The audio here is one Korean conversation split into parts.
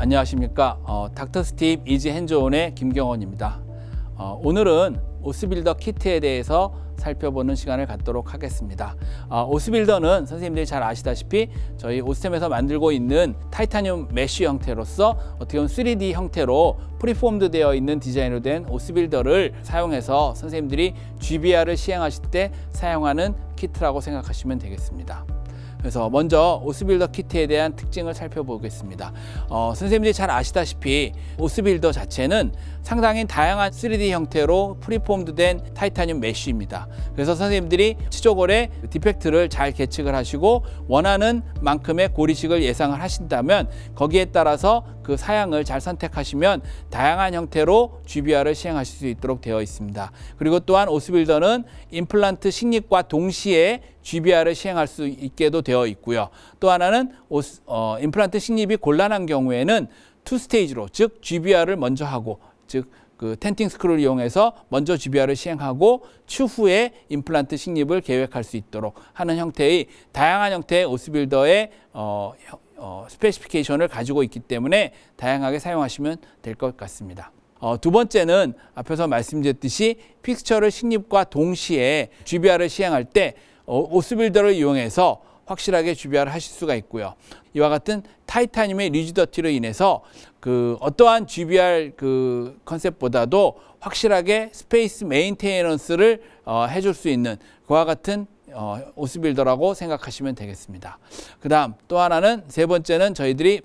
안녕하십니까. 닥터 스팁 이지 핸즈온의 김경원입니다. 오늘은 오스빌더 키트에 대해서 살펴보는 시간을 갖도록 하겠습니다. 오스빌더는 선생님들이 잘 아시다시피 저희 오스템에서 만들고 있는 타이타늄 메쉬 형태로서 어떻게 보면 3D 형태로 프리폼드 되어 있는 디자인으로 된 오스빌더를 사용해서 선생님들이 GBR을 시행하실 때 사용하는 키트라고 생각하시면 되겠습니다. 그래서 먼저 오스빌더 키트에 대한 특징을 살펴보겠습니다. 선생님들이 잘 아시다시피 오스빌더 자체는 상당히 다양한 3D 형태로 프리폼드 된 타이타늄 메쉬입니다. 그래서 선생님들이 치조골의 디펙트를 잘 계측을 하시고 원하는 만큼의 고리식을 예상을 하신다면 거기에 따라서 그 사양을 잘 선택하시면 다양한 형태로 GBR을 시행하실 수 있도록 되어 있습니다. 그리고 또한 오스빌더는 임플란트 식립과 동시에 GBR을 시행할 수 있게도 되어 있고요. 또 하나는 임플란트 식립이 곤란한 경우에는 2스테이지로, 즉 GBR을 먼저 하고, 즉 그 텐팅 스크루를 이용해서 먼저 GBR을 시행하고 추후에 임플란트 식립을 계획할 수 있도록 하는 형태의 다양한 형태의 오스빌더의 스페시피케이션을 가지고 있기 때문에 다양하게 사용하시면 될 것 같습니다. 두 번째는 앞에서 말씀드렸듯이 픽스처를 식립과 동시에 GBR을 시행할 때 오스빌더를 이용해서 확실하게 GBR을 하실 수가 있고요. 이와 같은 타이타늄의 리지더티로 인해서 어떠한 GBR 컨셉보다도 확실하게 스페이스 메인테너런스를 해줄 수 있는 그와 같은 오스빌더라고 생각하시면 되겠습니다. 그 다음 또 하나는 세 번째는 저희들이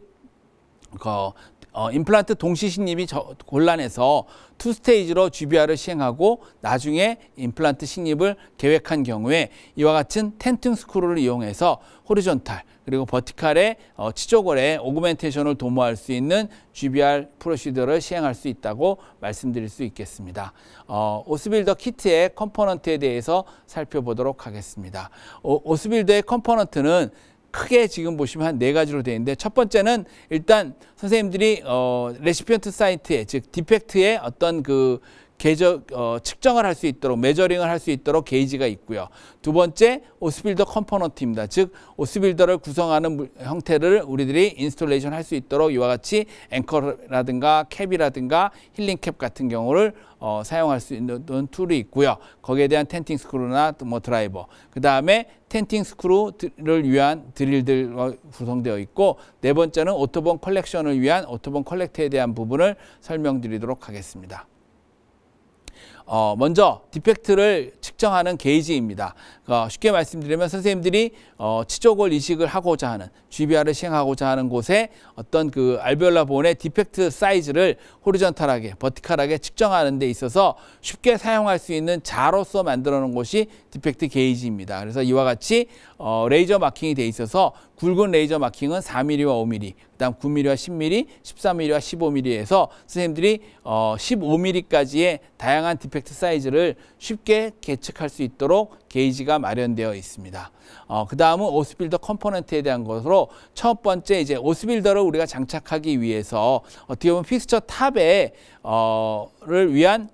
임플란트 동시 식립이 곤란해서 2스테이지로 GBR을 시행하고 나중에 임플란트 식립을 계획한 경우에 이와 같은 텐팅 스크루를 이용해서 호리존탈 그리고 버티칼의 치조골의 오그멘테이션을 도모할 수 있는 GBR 프로시더를 시행할 수 있다고 말씀드릴 수 있겠습니다. 오스빌더 키트의 컴포넌트에 대해서 살펴보도록 하겠습니다. 오스빌더의 컴포넌트는 크게 지금 보시면 한 4가지로 되어 있는데 첫 번째는 일단 선생님들이 레시피언트 사이트에 즉 디펙트의 어떤 측정을 할 수 있도록 메저링을 할 수 있도록 게이지가 있고요. 두 번째 오스빌더 컴포넌트입니다. 즉 오스빌더를 구성하는 형태를 우리들이 인스톨레이션 할 수 있도록 이와 같이 앵커라든가 캡이라든가 힐링 캡 같은 경우를 사용할 수 있는 툴이 있고요. 거기에 대한 텐팅 스크루나 뭐 드라이버, 그 다음에 텐팅 스크루를 위한 드릴들 구성되어 있고 네 번째는 오토본 컬렉션을 위한 오토본 컬렉터에 대한 부분을 설명드리도록 하겠습니다. 먼저 디펙트를 측정하는 게이지입니다. 쉽게 말씀드리면 선생님들이 치조골 이식을 하고자 하는 GBR을 시행하고자 하는 곳에 어떤 알베올라 본의 디펙트 사이즈를 호리존탈하게 버티컬하게 측정하는 데 있어서 쉽게 사용할 수 있는 자로서 만들어 놓은 것이 디펙트 게이지입니다. 그래서 이와 같이 레이저 마킹이 돼 있어서 굵은 레이저 마킹은 4mm와 5mm, 그다음 9mm와 10mm, 13mm와 15mm에서 선생님들이 15mm까지의 다양한 디펙트 사이즈를 쉽게 계측할 수 있도록 게이지가 마련되어 있습니다. 그 다음은 오스빌더 컴포넌트에 대한 것으로 첫 번째 이제 오스빌더를 우리가 장착하기 위해서 어떻게 보면 픽스처 탑에 를 위한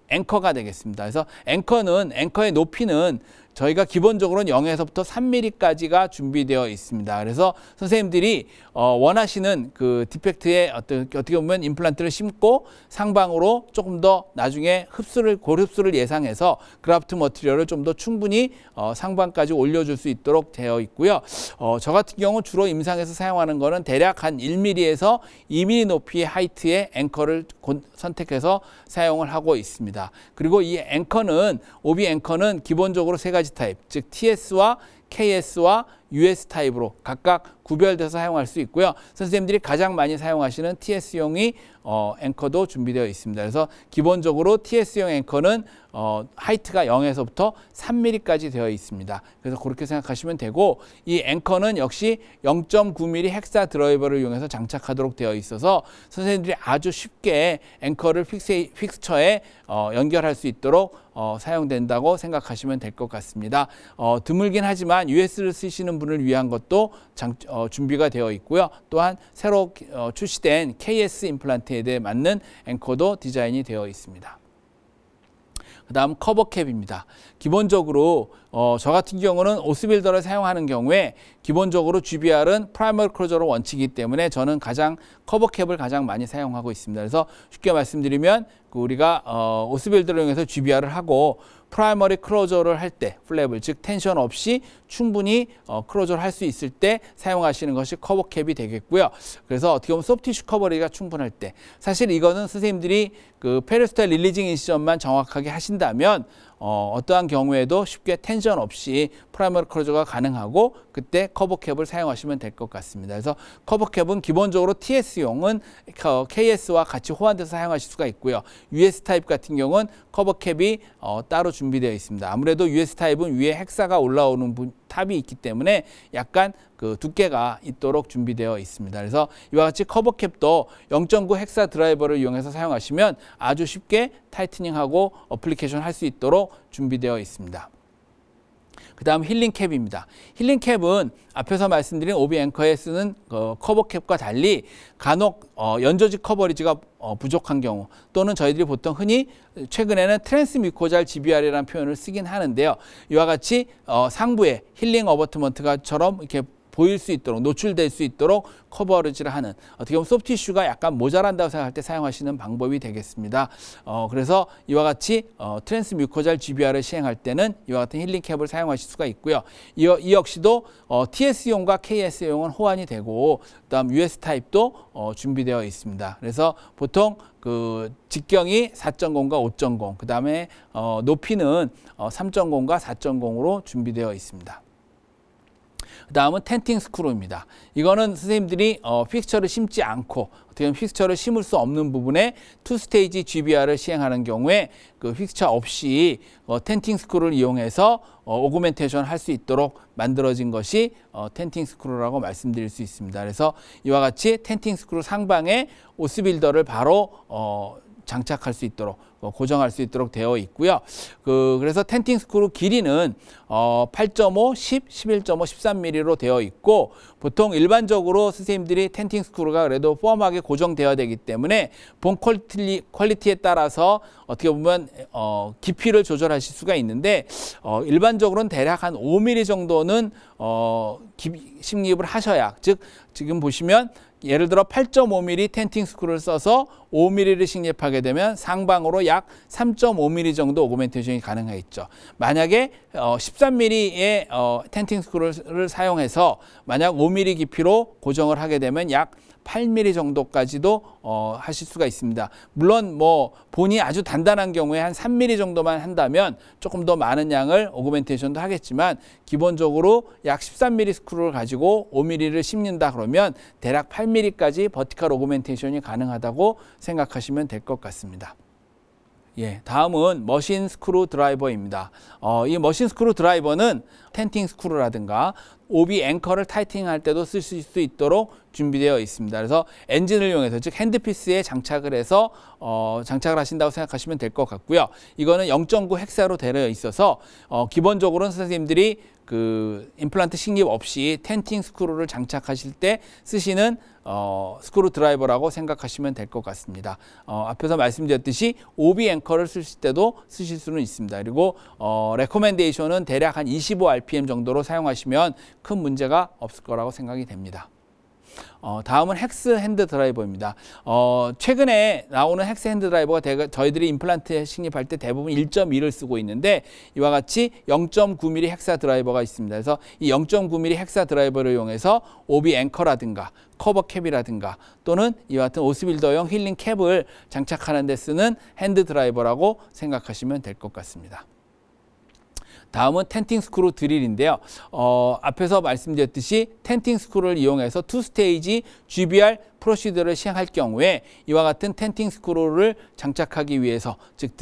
앵커가 되겠습니다. 그래서 앵커의 높이는 저희가 기본적으로는 0에서부터 3mm까지가 준비되어 있습니다. 그래서 선생님들이 원하시는 디펙트에 어떻게 보면 임플란트를 심고 상방으로 조금 더 나중에 고흡수를 예상해서 그라프트 머티리얼을 좀 더 충분히 상방까지 올려줄 수 있도록 되어 있고요. 저 같은 경우 주로 임상에서 사용하는 거는 대략 한 1mm에서 2mm 높이의 하이트의 앵커를 선택해서 사용을 하고 있습니다. 그리고 이 오비 앵커는 기본적으로 세 가지 타입, 즉 TS와 KS와 US 타입으로 각각 구별돼서 사용할 수 있고요. 선생님들이 가장 많이 사용하시는 TS용이 앵커도 준비되어 있습니다. 그래서 기본적으로 TS용 앵커는 하이트가 0에서부터 3mm까지 되어 있습니다. 그래서 그렇게 생각하시면 되고 이 앵커는 역시 0.9mm 헥사 드라이버를 이용해서 장착하도록 되어 있어서 선생님들이 아주 쉽게 앵커를 픽스처에 연결할 수 있도록 사용된다고 생각하시면 될 것 같습니다. 드물긴 하지만 US를 쓰시는 분을 위한 것도 준비가 되어 있고요. 또한 새로 출시된 KS 임플란트에 대해 맞는 앵커도 디자인이 되어 있습니다. 그 다음 커버캡입니다. 기본적으로 저 같은 경우는 오스빌더를 사용하는 경우에 기본적으로 GBR은 프라이머리 클로저로 원칙이기 때문에 저는 커버캡을 가장 많이 사용하고 있습니다. 그래서 쉽게 말씀드리면 우리가 오스빌더를 이용해서 GBR을 하고 프라이머리 클로저를 할 때 플랩을 즉 텐션 없이 충분히 클로저를 할 수 있을 때 사용하시는 것이 커버캡이 되겠고요. 그래서 어떻게 보면 소프티슈 커버리가 충분할 때 사실 이거는 선생님들이 그 페리스탈 릴리징 인시전만 정확하게 하신다면 어떠한 경우에도 쉽게 텐션 없이 프라이머리 클로저가 가능하고 그때 커버캡을 사용하시면 될 것 같습니다. 그래서 커버캡은 기본적으로 TS용은 KS와 같이 호환돼서 사용하실 수가 있고요. US 타입 같은 경우는 커버캡이 따로 준비되어 있습니다. 아무래도 US 타입은 위에 헥사가 올라오는 탑이 있기 때문에 약간 그 두께가 있도록 준비되어 있습니다. 그래서 이와 같이 커버캡도 0.9 헥사 드라이버를 이용해서 사용하시면 아주 쉽게 타이트닝하고 어플리케이션 할 수 있도록 준비되어 있습니다. 그 다음 힐링캡입니다. 힐링캡은 앞에서 말씀드린 오비 앵커에 쓰는 커버캡과 달리 간혹 연조직 커버리지가 부족한 경우 또는 저희들이 보통 흔히 최근에는 트랜스뮤코잘 GBR이라는 표현을 쓰긴 하는데요. 이와 같이 상부에 힐링 어버트먼트가처럼 이렇게 보일 수 있도록 노출될 수 있도록 커버리지를 하는 어떻게 보면 소프티슈가 약간 모자란다고 생각할 때 사용하시는 방법이 되겠습니다. 그래서 이와 같이 트랜스뮤코잘 GBR을 시행할 때는 이와 같은 힐링캡을 사용하실 수가 있고요. 이 역시도 TS용과 KS용은 호환이 되고 그다음 US 타입도 준비되어 있습니다. 그래서 보통 그 직경이 4.0과 5.0 그다음에 높이는 3.0과 4.0으로 준비되어 있습니다. 그 다음은 텐팅 스크루입니다. 이거는 선생님들이 픽스처를 심지 않고 어떻게 보면 픽스처를 심을 수 없는 부분에 투 스테이지 GBR을 시행하는 경우에 그 픽스처 없이 텐팅 스크루를 이용해서 오그멘테이션 할 수 있도록 만들어진 것이 텐팅 스크루라고 말씀드릴 수 있습니다. 그래서 이와 같이 텐팅 스크루 상방에 오스빌더를 바로 장착할 수 있도록 고정할 수 있도록 되어 있고요. 그래서 텐팅 스크루 길이는 8.5, 10, 11.5, 13mm로 되어 있고 보통 일반적으로 선생님들이 텐팅 스크루가 그래도 폼하게 고정되어야 되기 때문에 본 퀄리티에 따라서 어떻게 보면 깊이를 조절하실 수가 있는데 일반적으로는 대략 한 5mm 정도는 식립을 하셔야 즉 지금 보시면 예를 들어 8.5mm 텐팅 스크루를 써서 5mm를 식립하게 되면 상방으로 약 3.5mm 정도 오그멘테이션이 가능하겠죠. 만약에 13mm의 텐팅 스크루를 사용해서 만약 5mm 깊이로 고정을 하게 되면 약 8mm 정도까지도 하실 수가 있습니다. 물론 뭐 본이 아주 단단한 경우에 한 3mm 정도만 한다면 조금 더 많은 양을 오그멘테이션도 하겠지만 기본적으로 약 13mm 스크루를 가지고 5mm를 심는다 그러면 대략 8mm까지 버티컬 오그멘테이션이 가능하다고 생각하시면 될 것 같습니다. 예, 다음은 머신 스크루 드라이버입니다. 이 머신 스크루 드라이버는 텐팅 스크루라든가 오비 앵커를 타이팅할 때도 쓸 수 있도록 준비되어 있습니다. 그래서 엔진을 이용해서 즉 핸드피스에 장착을 해서 장착을 하신다고 생각하시면 될 것 같고요. 이거는 0.9 헥사로 되어 있어서 기본적으로는 선생님들이 그 임플란트 식립 없이 텐팅 스크루를 장착하실 때 쓰시는 스크루 드라이버라고 생각하시면 될 것 같습니다. 앞에서 말씀드렸듯이 오비 앵커를 쓰실 때도 쓰실 수는 있습니다. 그리고 레코멘데이션은 대략 한 25rpm 정도로 사용하시면 큰 문제가 없을 거라고 생각이 됩니다. 다음은 헥스 핸드 드라이버입니다. 최근에 나오는 헥스 핸드 드라이버가 저희들이 임플란트에 식립할 때 대부분 1.2를 쓰고 있는데 이와 같이 0.9mm 헥사 드라이버가 있습니다. 그래서 이 0.9mm 헥사 드라이버를 이용해서 오비 앵커라든가 커버 캡이라든가 또는 이와 같은 오스빌더용 힐링 캡을 장착하는 데 쓰는 핸드 드라이버라고 생각하시면 될 것 같습니다. 다음은 텐팅 스크루 드릴인데요. 앞에서 말씀드렸듯이 텐팅 스크루를 이용해서 투 스테이지 GBR 프로시더를 시행할 경우에 이와 같은 텐팅 스크루를 장착하기 위해서 즉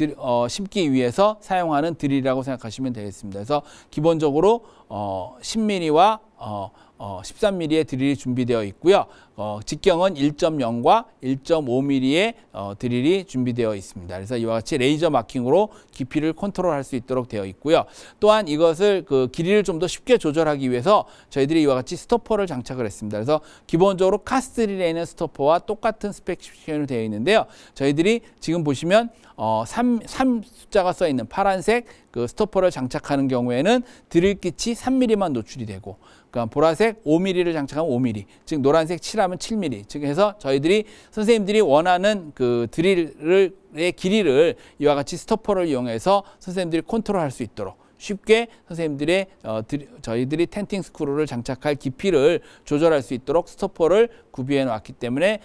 심기 위해서 사용하는 드릴이라고 생각하시면 되겠습니다. 그래서 기본적으로 10mm와 13mm의 드릴이 준비되어 있고요. 직경은 1.0과 1.5mm의 드릴이 준비되어 있습니다. 그래서 이와 같이 레이저 마킹으로 깊이를 컨트롤할 수 있도록 되어 있고요. 또한 이것을 그 길이를 좀 더 쉽게 조절하기 위해서 저희들이 이와 같이 스토퍼를 장착을 했습니다. 그래서 기본적으로 카스트 드릴에 있는 스토퍼와 똑같은 스펙시피케이션으로 되어 있는데요. 저희들이 지금 보시면 3 숫자가 써 있는 파란색 그 스토퍼를 장착하는 경우에는 드릴 끝이 3mm만 노출이 되고, 그러니까 보라색 5mm를 장착하면 5mm, 즉 노란색 7하면 7mm, 즉 해서 저희들이 선생님들이 원하는 그 드릴의 길이를 이와 같이 스토퍼를 이용해서 선생님들이 컨트롤할 수 있도록 쉽게 선생님들의 저희들이 텐팅 스크루를 장착할 깊이를 조절할 수 있도록 스토퍼를 구비해 놓았기 때문에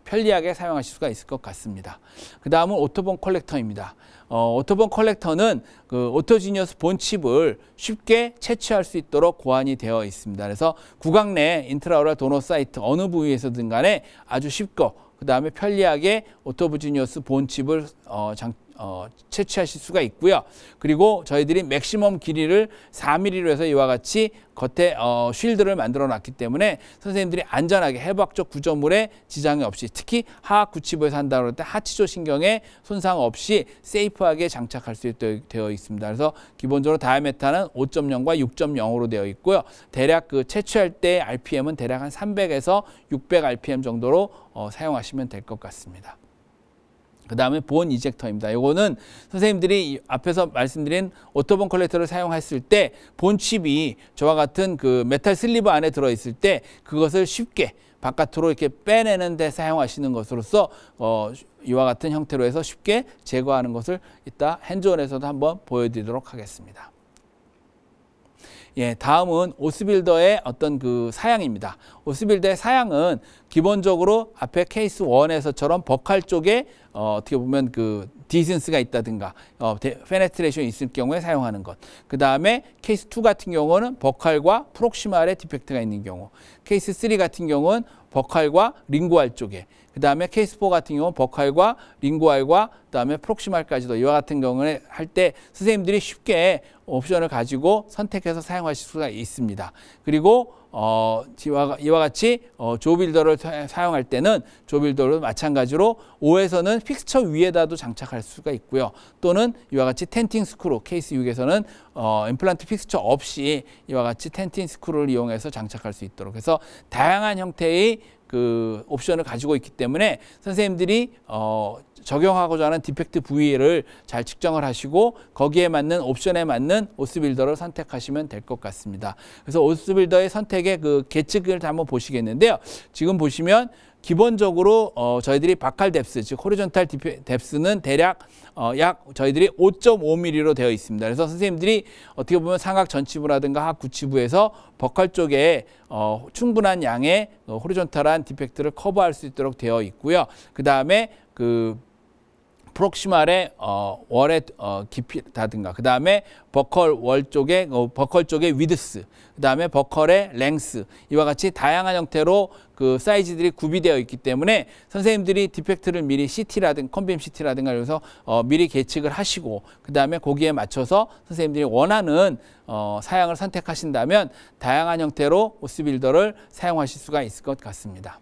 편리하게 사용하실 수가 있을 것 같습니다. 그 다음은 오토본 컬렉터입니다. 오토본 컬렉터는 그 오토지니어스 본칩을 쉽게 채취할 수 있도록 고안이 되어 있습니다. 그래서 구강 내 인트라오럴 도너 사이트 어느 부위에서든 간에 아주 쉽고 그 다음에 편리하게 오토지니어스 본칩을 채취하실 수가 있고요. 그리고 저희들이 맥시멈 길이를 4mm로 해서 이와 같이 겉에 쉴드를 만들어 놨기 때문에 선생님들이 안전하게 해부학적 구조물에 지장이 없이, 특히 하악 구치부에서 한다고 할 때 하치조 신경에 손상 없이 세이프하게 장착할 수 있도록 되어 있습니다. 그래서 기본적으로 다이아메타는 5.0과 6.0으로 되어 있고요. 대략 그 채취할 때 RPM은 대략 한 300에서 600 RPM 정도로 사용하시면 될 것 같습니다. 그 다음에 본 이젝터입니다. 이거는 선생님들이 앞에서 말씀드린 오토본 컬렉터를 사용했을 때 본칩이 저와 같은 그 메탈 슬리브 안에 들어있을 때 그것을 쉽게 바깥으로 이렇게 빼내는 데 사용하시는 것으로서 이와 같은 형태로 해서 쉽게 제거하는 것을 이따 핸즈온에서도 한번 보여드리도록 하겠습니다. 예, 다음은 오스빌더의 어떤 그 사양입니다. 오스빌더의 사양은 기본적으로 앞에 케이스 1에서처럼 버칼 쪽에 어떻게 보면 그 디센스가 있다든가 페네트레이션이 있을 경우에 사용하는 것. 그 다음에 케이스 2 같은 경우는 버칼과 프록시말에 디펙트가 있는 경우. 케이스 3 같은 경우는 버칼과 링구알 쪽에. 그 다음에 케이스 4 같은 경우는 버칼과 링구알과 그 다음에 프록시말까지도 이와 같은 경우에 할 때 선생님들이 쉽게 옵션을 가지고 선택해서 사용하실 수가 있습니다. 그리고 이와 같이 조빌더를 사용할 때는 조빌더로 마찬가지로 5에서는 픽스처 위에다도 장착할 수가 있고요. 또는 이와 같이 텐팅 스크루, 케이스 6에서는 임플란트 픽스처 없이 이와 같이 텐팅 스크루를 이용해서 장착할 수 있도록 해서 다양한 형태의 그 옵션을 가지고 있기 때문에 선생님들이 적용하고자 하는 디펙트 부위를 잘 측정을 하시고 거기에 맞는 옵션에 맞는 오스빌더를 선택하시면 될 것 같습니다. 그래서 오스빌더의 선택의 그 계측을 한번 보시겠는데요. 지금 보시면 기본적으로 저희들이 바칼 뎁스, 즉 호리존탈 뎁스는 대략 약 저희들이 5.5mm로 되어 있습니다. 그래서 선생님들이 어떻게 보면 상악 전치부라든가 하악 구치부에서 버칼 쪽에 충분한 양의 호리존탈한 디펙트를 커버할 수 있도록 되어 있고요. 그 다음에 그 프록시말의 월의 깊이라든가 그 다음에 버컬 월 쪽에 버컬 쪽의 위드스, 그 다음에 버컬의 랭스, 이와 같이 다양한 형태로 그 사이즈들이 구비되어 있기 때문에 선생님들이 디펙트를 미리 CT라든가 컨빔 CT라든가 그래서 미리 계측을 하시고 그 다음에 거기에 맞춰서 선생님들이 원하는 사양을 선택하신다면 다양한 형태로 오스빌더를 사용하실 수가 있을 것 같습니다.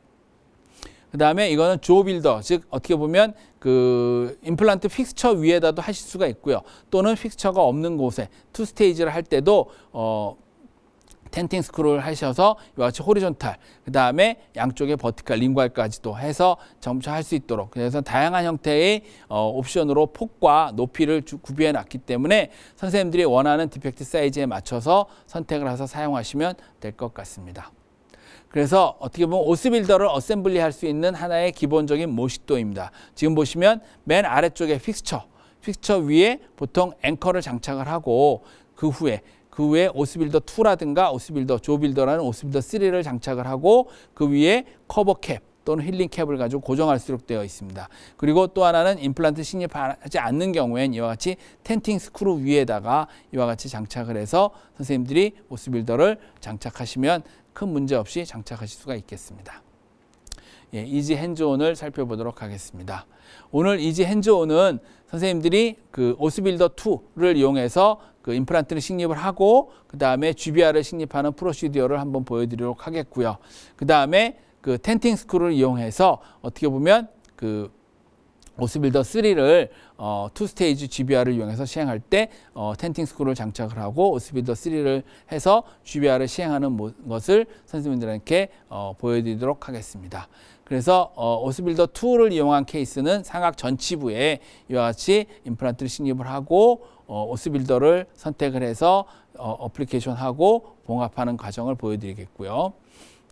그 다음에 이거는 조빌더, 즉 어떻게 보면 그 임플란트 픽스처 위에다도 하실 수가 있고요. 또는 픽스처가 없는 곳에 투 스테이지를 할 때도 텐팅 스크루를 하셔서 이와 같이 호리존탈, 그 다음에 양쪽에 버티칼, 링괄까지도 해서 점차할 수 있도록, 그래서 다양한 형태의 옵션으로 폭과 높이를 구비해 놨기 때문에 선생님들이 원하는 디펙트 사이즈에 맞춰서 선택을 해서 사용하시면 될 것 같습니다. 그래서 어떻게 보면 오스빌더를 어셈블리 할 수 있는 하나의 기본적인 모식도입니다. 지금 보시면 맨 아래쪽에 픽스처 위에 보통 앵커를 장착을 하고 그 후에 오스빌더 2라든가 오스빌더 조빌더라는 오스빌더 3를 장착을 하고 그 위에 커버 캡 또는 힐링 캡을 가지고 고정할 수 있도록 되어 있습니다. 그리고 또 하나는 임플란트 식립하지 않는 경우엔 이와 같이 텐팅 스크루 위에다가 이와 같이 장착을 해서 선생님들이 오스빌더를 장착하시면 큰 문제 없이 장착하실 수가 있겠습니다. 예, 이지 핸즈온을 살펴보도록 하겠습니다. 오늘 이지 핸즈온은 선생님들이 그 오스빌더 2를 이용해서 그 임플란트를 식립을 하고 그 다음에 GBR을 식립하는 프로시디어를 한번 보여드리도록 하겠고요. 그 다음에 그 텐팅 스크루를 이용해서 어떻게 보면 그 오스빌더 3를 투 스테이지 GBR을 이용해서 시행할 때 텐팅 스크루를 장착을 하고 오스빌더 3를 해서 GBR을 시행하는 것을 선생님들에게 보여드리도록 하겠습니다. 그래서 오스빌더 2를 이용한 케이스는 상악 전치부에 이와 같이 임플란트를 식립을 하고 오스빌더를 선택을 해서 어플리케이션하고 봉합하는 과정을 보여드리겠고요.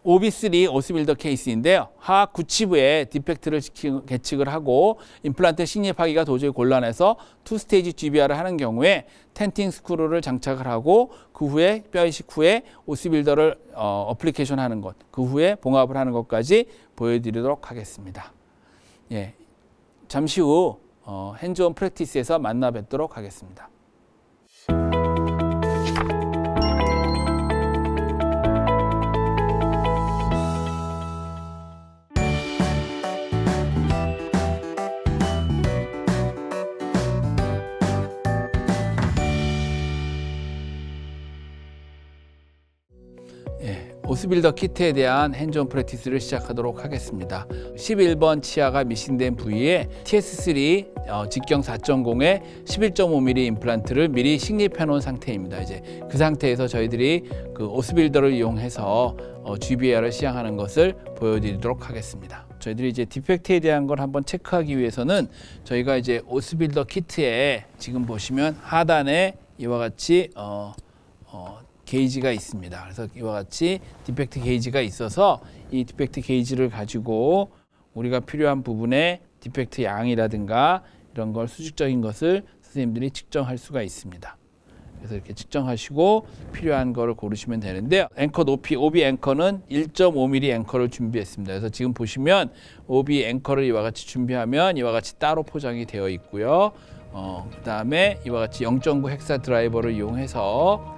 OB3 오스빌더 케이스인데요. 하악 구치부에 디펙트를 계측을 하고 임플란트 식립하기가 도저히 곤란해서 투 스테이지 GBR을 하는 경우에 텐팅 스크루를 장착을 하고 그 후에 뼈 이식 후에 오스빌더를 어플리케이션 하는 것, 그 후에 봉합을 하는 것까지 보여드리도록 하겠습니다. 예, 잠시 후 핸즈온 프랙티스에서 만나 뵙도록 하겠습니다. 오스빌더 키트에 대한 핸즈온 프랙티스를 시작하도록 하겠습니다. 11번 치아가 미싱된 부위에 TS3 직경 4.0에 11.5mm 임플란트를 미리 식립해 놓은 상태입니다. 이제 그 상태에서 저희들이 그 오스빌더를 이용해서 GBR을 시행하는 것을 보여드리도록 하겠습니다. 저희들이 이제 디펙트에 대한 걸 한번 체크하기 위해서는 저희가 이제 오스빌더 키트에 지금 보시면 하단에 이와 같이 게이지가 있습니다. 그래서 이와 같이 디펙트 게이지가 있어서 이 디펙트 게이지를 가지고 우리가 필요한 부분의 디펙트 양이라든가 이런 걸 수직적인 것을 선생님들이 측정할 수가 있습니다. 그래서 이렇게 측정하시고 필요한 거를 고르시면 되는데요. 앵커 높이, OB 앵커는 1.5mm 앵커를 준비했습니다. 그래서 지금 보시면 OB 앵커를 이와 같이 준비하면 이와 같이 따로 포장이 되어 있고요. 그 다음에 이와 같이 0.9 헥사 드라이버를 이용해서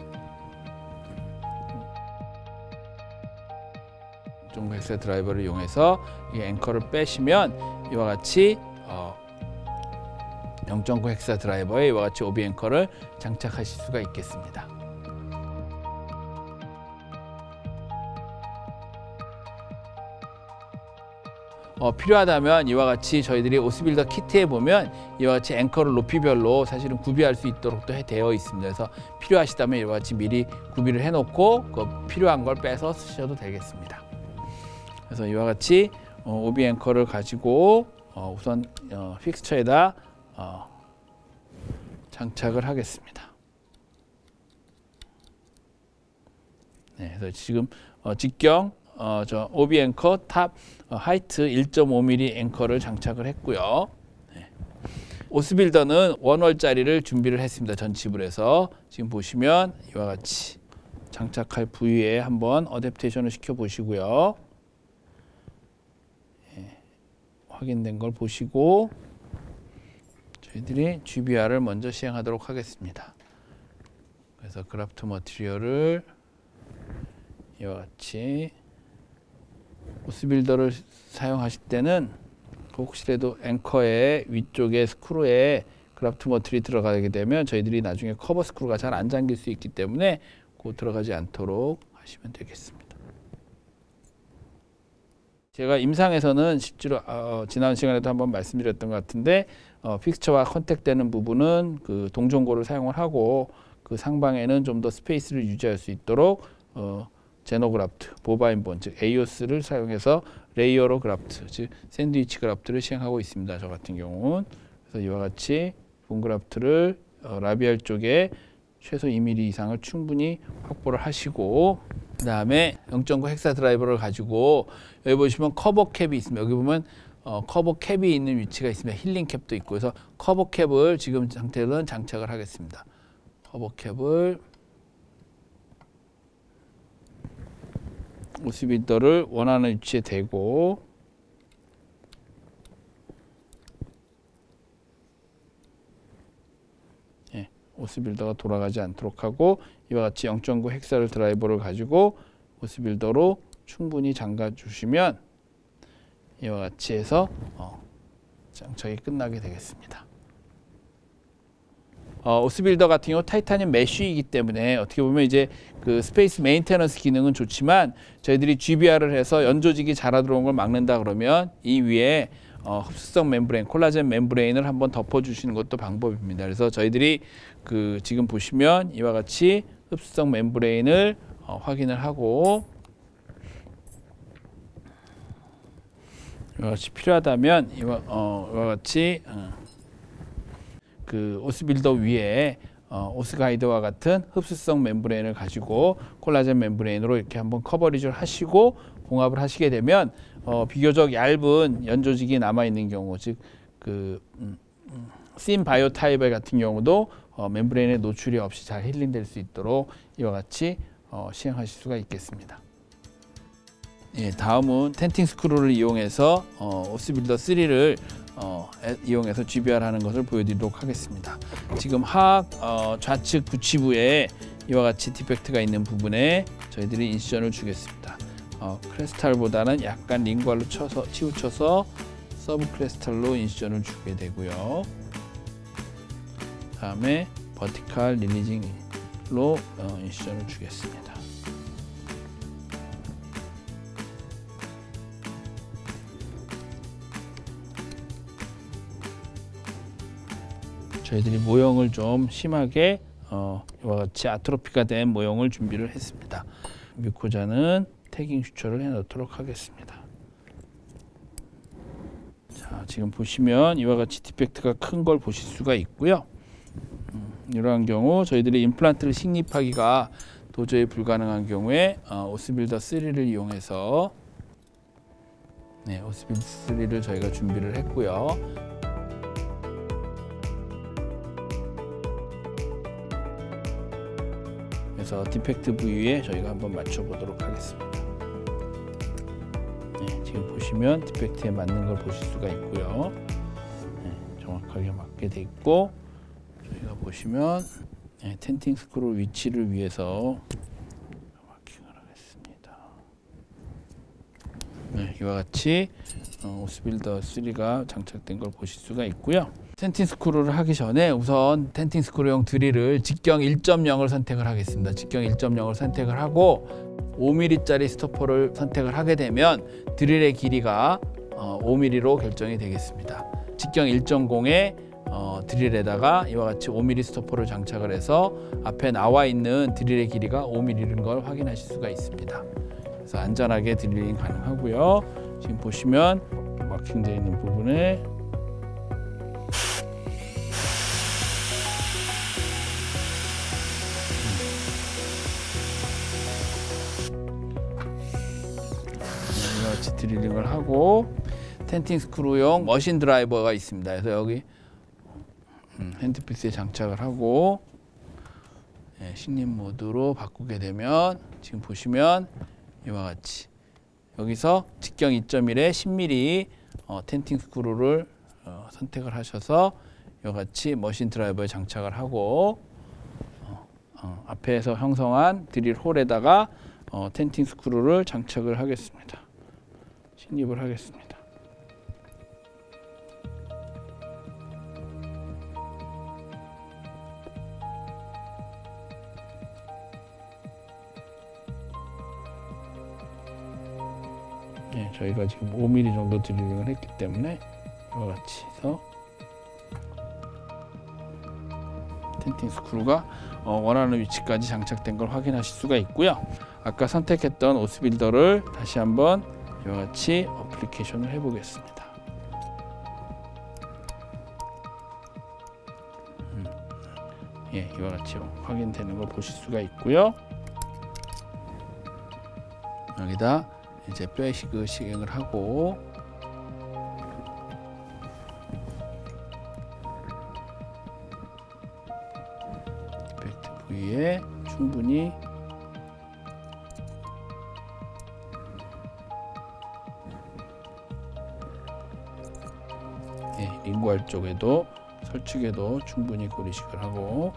헥사 드라이버를 이용해서 이 앵커를 빼시면 이와 같이 0.9 헥사 드라이버에 이와 같이 OB 앵커를 장착하실 수가 있겠습니다. 필요하다면 이와 같이 저희들이 오스빌더 키트에 보면 이와 같이 앵커를 높이별로 사실은 구비할 수 있도록 또 되어 있습니다. 그래서 필요하시다면 이와 같이 미리 구비를 해놓고 그 필요한 걸 빼서 쓰셔도 되겠습니다. 그래서 이와 같이 OB 앵커를 가지고 우선 픽스처에다 장착을 하겠습니다. 네, 그래서 지금 직경 OB 앵커 탑 하이트 1.5mm 앵커를 장착을 했고요. 네. 오스빌더는 1월짜리를 준비를 했습니다. 전치불에서 지금 보시면 이와 같이 장착할 부위에 한번 어댑테이션을 시켜 보시고요. 확인된 걸 보시고 저희들이 GBR을 먼저 시행하도록 하겠습니다. 그래서 그래프트 머티리얼을 이와 같이 오스빌더를 사용하실 때는 혹시라도 앵커의 위쪽에 스크루에 그래프트 머티리얼이 들어가게 되면 저희들이 나중에 커버 스크루가 잘 안 잠길 수 있기 때문에 곧 들어가지 않도록 하시면 되겠습니다. 제가 임상에서는 실제로 지난 시간에도 한번 말씀드렸던 것 같은데 픽스처와 컨택되는 부분은 그 동종고를 사용을 하고 그 상방에는 좀 더 스페이스를 유지할 수 있도록 제노그라프트, 보바인 본, 즉 에이오스를 사용해서 레이어로 그라프트, 즉 샌드위치 그라프트를 시행하고 있습니다. 저 같은 경우는. 그래서 이와 같이 본 그라프트를 라비알 쪽에 최소 2mm 이상을 충분히 확보를 하시고 그 다음에 0.9 헥사 드라이버를 가지고 여기 보시면 커버 캡이 있습니다. 여기 보면 커버 캡이 있는 위치가 있습니다. 힐링 캡도 있고 그래서 커버 캡을 지금 상태로는 장착을 하겠습니다. 커버 캡을 오스빌더를 원하는 위치에 대고 오스빌더가 돌아가지 않도록 하고 이와 같이 0.9 헥사 드라이버를 가지고 오스빌더로 충분히 잠가 주시면 이와 같이 해서 장착이 끝나게 되겠습니다. 오스빌더 같은 경우 타이타늄 메쉬이기 때문에 어떻게 보면 이제 그 스페이스 메인테너스 기능은 좋지만 저희들이 GBR을 해서 연조직이 자라 들어온 걸 막는다 그러면 이 위에 흡수성 멤브레인, 콜라겐 멤브레인을 한번 덮어주시는 것도 방법입니다. 그래서 저희들이 그 지금 보시면 이와 같이 흡수성 멤브레인을 확인을 하고 이와 같이 필요하다면 이와 같이 그 오스빌더 위에 오스가이드와 같은 흡수성 멤브레인을 가지고 콜라겐 멤브레인으로 이렇게 한번 커버리지를 하시고 공합을 하시게 되면 비교적 얇은 연조직이 남아 있는 경우, 즉 그 씬 바이오 타입 같은 경우도 멤브레인에 노출이 없이 잘 힐링될 수 있도록 이와 같이 시행하실 수가 있겠습니다. 예, 다음은 텐팅 스크루를 이용해서 오스빌더 3를 이용해서 GBR 하는 것을 보여드리도록 하겠습니다. 지금 하악 좌측 부치부에 이와 같이 디펙트가 있는 부분에 저희들이 인시전을 주겠습니다. 크레스탈보다는 약간 링괄로 치우쳐서 서브 크레스탈로 인시전을 주게 되고요. 다음에 버티컬 릴리징로 인시전을 주겠습니다. 저희들이 모형을 좀 심하게 이와 같이 아트로피가 된 모형을 준비를 했습니다. 뮤코자는 태깅 슈처를 해 놓도록 하겠습니다. 자, 지금 보시면 이와 같이 디펙트가 큰 걸 보실 수가 있고요. 이러한 경우 저희들이 임플란트를 식립하기가 도저히 불가능한 경우에 오스빌더 3를 이용해서 오스빌더 3를 저희가 준비를 했고요. 그래서 디펙트 부위에 저희가 한번 맞춰 보도록 하겠습니다. 지금 보시면 디펙트에 맞는 걸 보실 수가 있고요. 정확하게 맞게 돼 있고, 저희가 보시면 텐팅 스크루 위치를 위해서 마킹을 하겠습니다. 이와 같이 오스빌더 3가 장착된 걸 보실 수가 있고요. 텐팅 스크루를 하기 전에 우선 텐팅 스크루용 드릴을 직경 1.0을 선택을 하겠습니다. 직경 1.0을 선택을 하고 5mm짜리 스토퍼를 선택을 하게 되면 드릴의 길이가 5mm로 결정이 되겠습니다. 직경 1.0에 드릴에다가 이와 같이 5mm 스토퍼를 장착을 해서 앞에 나와 있는 드릴의 길이가 5mm인 걸 확인하실 수가 있습니다. 그래서 안전하게 드릴링 가능하고요. 지금 보시면 마킹되어 있는 부분에 이와 같이 드릴링을 하고 텐팅 스크루용 머신 드라이버가 있습니다. 그래서 여기 핸드피스에 장착을 하고 식립 모드로 바꾸게 되면 지금 보시면 이와 같이 여기서 직경 2.1에 10mm 텐팅 스크루를 선택을 하셔서 이와 같이 머신 드라이버에 장착을 하고 앞에서 형성한 드릴 홀에다가 텐팅 스크루를 장착을 하겠습니다. 식립을 하겠습니다. 저희가 지금 5mm 정도 드릴링을 했기 때문에 이와 같이 해서 텐팅 스크루가 원하는 위치까지 장착된 걸 확인하실 수가 있고요. 아까 선택했던 오스빌더를 다시 한번 이와 같이 어플리케이션을 해 보겠습니다. 이와 같이 확인되는 걸 보실 수가 있고요. 여기다 이제 베이식 시행을 하고 디펙트 부위에 충분히 링괄 쪽에도 설축에도 충분히 고리식을 하고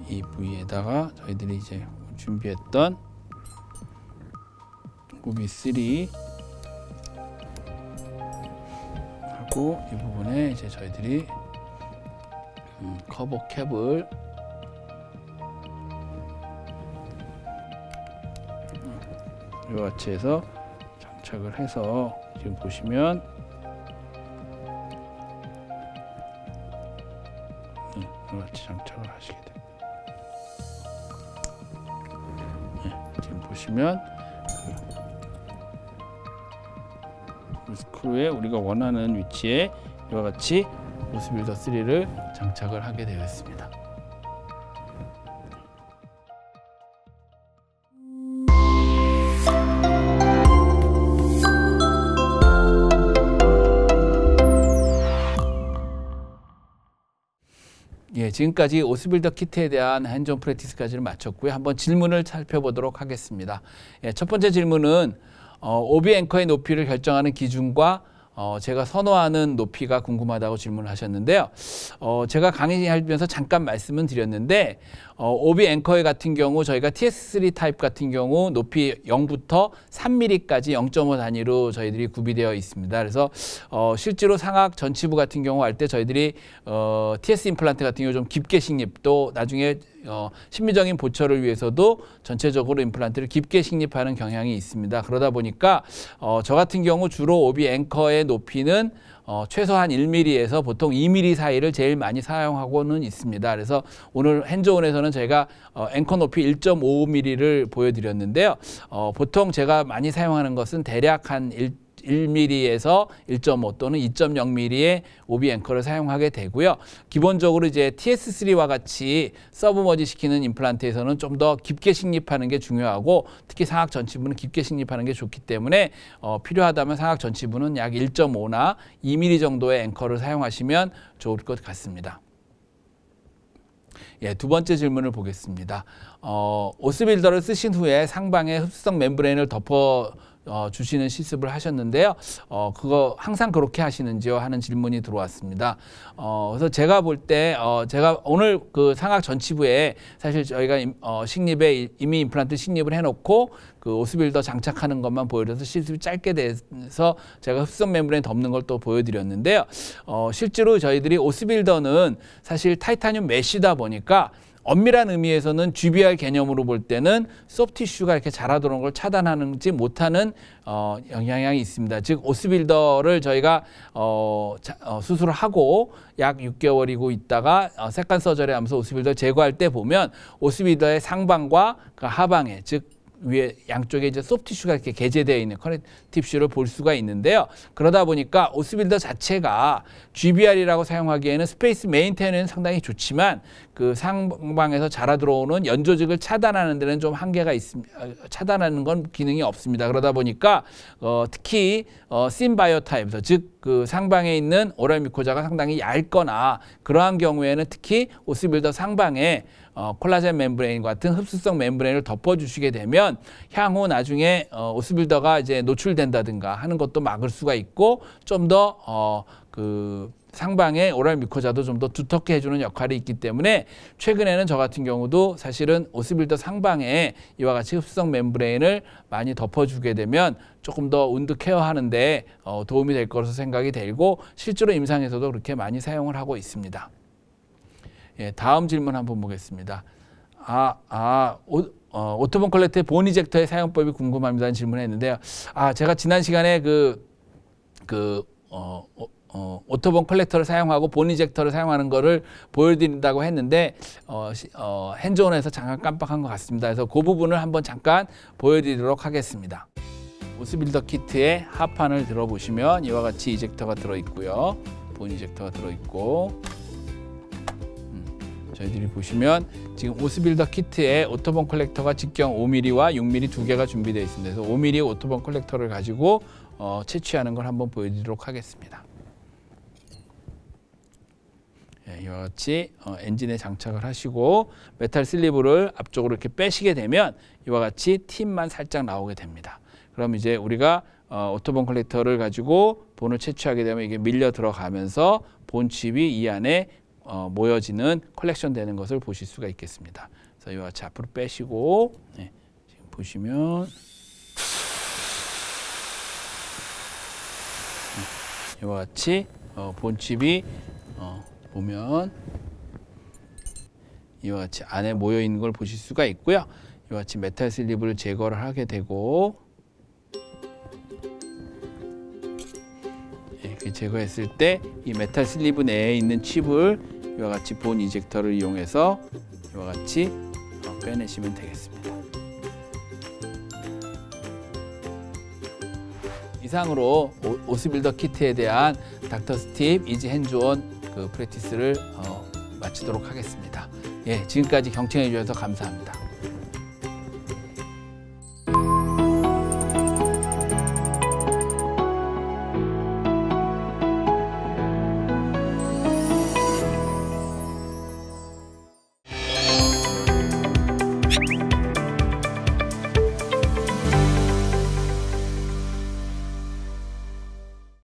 이 부위에다가 저희들이 이제 준비했던 무비 3 하고 그리고 이 부분에 이제 저희들이 커버 캡을 이와 같이 해서 장착을 해서 지금 보시면 이와 같이 장착을 하시게 됩니다. 지금 보시면 그 스크루에 우리가 원하는 위치에 이와 같이 오스빌더 3를 장착을 하게 되어 있습니다. 예, 지금까지 오스빌더 키트에 대한 핸즈온 프랙티스까지를 마쳤고요. 한번 질문을 살펴보도록 하겠습니다. 예, 첫 번째 질문은 오비 앵커의 높이를 결정하는 기준과 제가 선호하는 높이가 궁금하다고 질문을 하셨는데요. 제가 강의하면서 잠깐 말씀은 드렸는데 오비 앵커의 같은 경우 저희가 TS3 타입 같은 경우 높이 0부터 3mm까지 0.5 단위로 저희들이 구비되어 있습니다. 그래서 실제로 상악 전치부 같은 경우 할 때 저희들이 TS 임플란트 같은 경우 좀 깊게 식립 또 나중에 심미적인 보철을 위해서도 전체적으로 임플란트를 깊게 식립하는 경향이 있습니다. 그러다 보니까 저 같은 경우 주로 오비 앵커의 높이는 최소한 1mm에서 보통 2mm 사이를 제일 많이 사용하고는 있습니다. 그래서 오늘 핸즈온에서는 저희가 앵커 높이 1.5mm를 보여드렸는데요. 보통 제가 많이 사용하는 것은 대략 한 1mm에서 1.5 또는 2.0mm의 오비 앵커를 사용하게 되고요. 기본적으로 이제 TS3와 같이 서브머지 시키는 임플란트에서는 좀 더 깊게 식립하는 게 중요하고 특히 상악 전치부는 깊게 식립하는 게 좋기 때문에 필요하다면 상악 전치부는 약 1.5나 2mm 정도의 앵커를 사용하시면 좋을 것 같습니다. 예, 두 번째 질문을 보겠습니다. 오스빌더를 쓰신 후에 상방에 흡수성 멤브레인을 덮어 주시는 실습을 하셨는데요. 그거 항상 그렇게 하시는지요? 하는 질문이 들어왔습니다. 그래서 제가 볼 때 제가 오늘 그 상악 전치부에 사실 저희가 식립에 이미 임플란트 식립을 해놓고 그 오스빌더 장착하는 것만 보여드려서 실습이 짧게 돼서 제가 흡수성 멤브레인 덮는 걸 또 보여드렸는데요. 실제로 저희들이 오스빌더는 사실 타이타늄 메쉬다 보니까 엄밀한 의미에서는 GBR 개념으로 볼 때는 소프티슈가 이렇게 자라도는 걸 차단하지 못하는 영향이 있습니다. 즉 오스빌더를 저희가 수술을 하고 약 6개월이고 있다가 세컨 서저리 하면서 오스빌더 제거할 때 보면 오스빌더의 상방과 그 하방에 즉 위에 양쪽에 이제 소프티슈가 이렇게 게재되어 있는 커넥티브 슈를 볼 수가 있는데요. 그러다 보니까 오스빌더 자체가 GBR이라고 사용하기에는 스페이스 메인테너는 상당히 좋지만 그 상방에서 자라 들어오는 연조직을 차단하는 데는 좀 한계가 있습니다. 차단하는 건 기능이 없습니다. 그러다 보니까 특히 심바이오 타입에서 즉 그 상방에 있는 오랄 미코자가 상당히 얇거나 그러한 경우에는 특히 오스빌더 상방에 콜라겐 멤브레인 같은 흡수성 멤브레인을 덮어주시게 되면 향후 나중에 오스빌더가 이제 노출된다든가 하는 것도 막을 수가 있고 좀 더 그 상방의 오랄 미코자도 좀 더 두텁게 해주는 역할이 있기 때문에 최근에는 저 같은 경우도 사실은 오스빌더 상방에 이와 같이 흡수성 멤브레인을 많이 덮어주게 되면 조금 더 운드 케어하는데 도움이 될 것으로 생각이 되고 실제로 임상에서도 그렇게 많이 사용을 하고 있습니다. 예, 다음 질문 한번 보겠습니다. 오토본 컬렉터의 본 이젝터의 사용법이 궁금합니다는 질문을 했는데요. 제가 지난 시간에 오토본 컬렉터를 사용하고 본 이젝터를 사용하는 거를 보여드린다고 했는데 핸즈온에서 잠깐 깜빡한 것 같습니다. 그래서 그 부분을 한번 잠깐 보여드리도록 하겠습니다. 오스빌더 키트의 하판을 들어보시면 이와 같이 이젝터가 들어있고요. 본 이젝터가 들어있고 저희들이 보시면 지금 오스빌더 키트에 오토본 컬렉터가 직경 5mm와 6mm 두 개가 준비되어 있습니다. 그래서 5mm 오토본 컬렉터를 가지고 채취하는 걸 한번 보여드리도록 하겠습니다. 이와 같이 엔진에 장착을 하시고 메탈 슬리브를 앞쪽으로 이렇게 빼시게 되면 이와 같이 팁만 살짝 나오게 됩니다. 그럼 이제 우리가 오토본 컬렉터를 가지고 본을 채취하게 되면 이게 밀려 들어가면서 본 칩이 이 안에 모여지는 컬렉션 되는 것을 보실 수가 있겠습니다. 그래서 이와 같이 앞으로 빼시고 지금 보시면 이와 같이 본칩이 보면 이와 같이 안에 모여 있는 걸 보실 수가 있고요. 이와 같이 메탈 슬립을 제거를 하게 되고 이렇게 제거했을 때 이 메탈 슬립 내에 있는 칩을 이와 같이 본 이젝터를 이용해서 이와 같이 빼내시면 되겠습니다. 이상으로 오스빌더 키트에 대한 닥터 스팁 이지 핸즈온 그 프랙티스를 마치도록 하겠습니다. 예, 지금까지 경청해 주셔서 감사합니다.